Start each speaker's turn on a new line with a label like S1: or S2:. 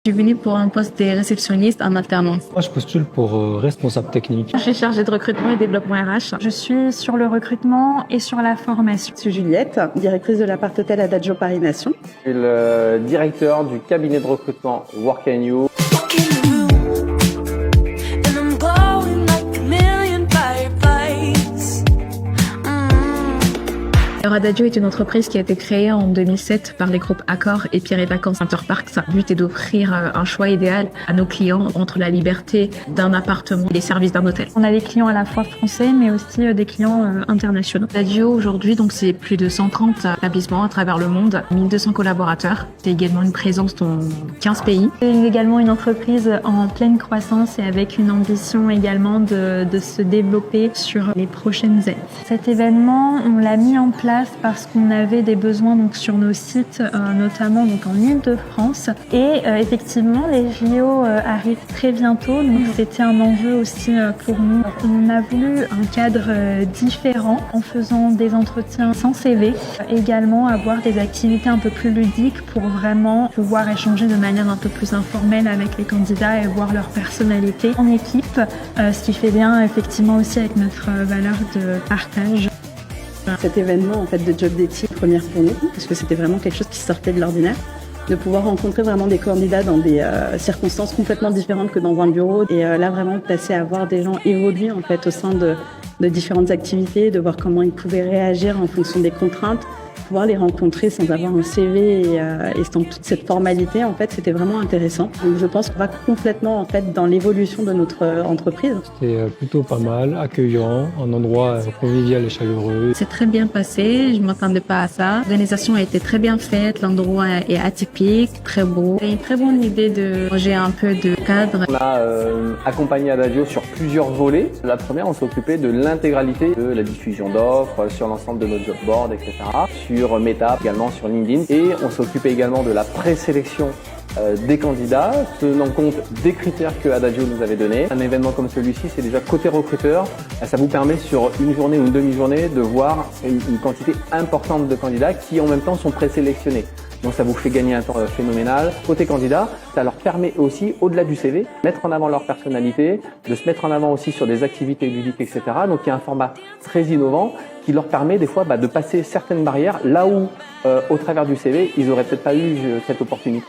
S1: Je suis venue pour un poste de réceptionniste en alternance.
S2: Moi, je postule pour responsable technique.
S1: Je suis chargée de recrutement et développement RH.
S3: Je suis sur le recrutement et sur la formation.
S4: Je suis Juliette, directrice de l'appart hôtel Adagio Paris Nation.
S5: Je suis le directeur du cabinet de recrutement Work & You.
S1: Alors Adagio est une entreprise qui a été créée en 2007 par les groupes Accor et Pierre et Vacances Interparks. Le but est d'offrir un choix idéal à nos clients entre la liberté d'un appartement et les services d'un hôtel.
S3: On a des clients à la fois français mais aussi des clients internationaux.
S1: Adagio aujourd'hui, donc c'est plus de 130 établissements à travers le monde, 1200 collaborateurs. C'est également une présence dans 15 pays.
S3: C'est également une entreprise en pleine croissance et avec une ambition également de se développer sur les prochaines années. Cet événement, on l'a mis en place parce qu'on avait des besoins donc sur nos sites, notamment donc en Île-de-France. Et effectivement, les JO arrivent très bientôt, donc c'était un enjeu aussi pour nous. On a voulu un cadre différent en faisant des entretiens sans CV, également avoir des activités un peu plus ludiques pour vraiment pouvoir échanger de manière un peu plus informelle avec les candidats et voir leur personnalité en équipe, ce qui fait bien effectivement aussi avec notre valeur de partage.
S4: Cet événement en fait de job dating, première pour nous, parce que c'était vraiment quelque chose qui sortait de l'ordinaire, de pouvoir rencontrer vraiment des candidats dans des circonstances complètement différentes que dans un bureau, et là vraiment passer à voir des gens évoluer en fait au sein de différentes activités, de voir comment ils pouvaient réagir en fonction des contraintes, pouvoir les rencontrer sans avoir un CV et sans toute cette formalité, en fait, c'était vraiment intéressant. Donc, je pense qu'on va complètement en fait dans l'évolution de notre entreprise.
S2: C'était plutôt pas mal, accueillant, un endroit convivial et chaleureux.
S1: C'est très bien passé, je ne m'attendais pas à ça. L'organisation a été très bien faite, l'endroit est atypique, très beau. J'ai une très bonne idée de changer un peu de cadre.
S5: On a accompagné Adagio sur plusieurs volets. La première, on s'est occupé de l'intégralité de la diffusion d'offres sur l'ensemble de nos job boards, etc. Sur Meta, également sur LinkedIn. Et on s'est occupé également de la présélection des candidats, tenant compte des critères que Adagio nous avait donnés. Un événement comme celui-ci, c'est déjà côté recruteur. Ça vous permet sur une journée ou une demi-journée de voir une quantité importante de candidats qui en même temps sont présélectionnés. Donc ça vous fait gagner un temps phénoménal. Côté candidat, ça leur permet aussi, au-delà du CV, de mettre en avant leur personnalité, de se mettre en avant aussi sur des activités ludiques, etc. Donc il y a un format très innovant qui leur permet des fois de passer certaines barrières là où, au travers du CV, ils n'auraient peut-être pas eu cette opportunité.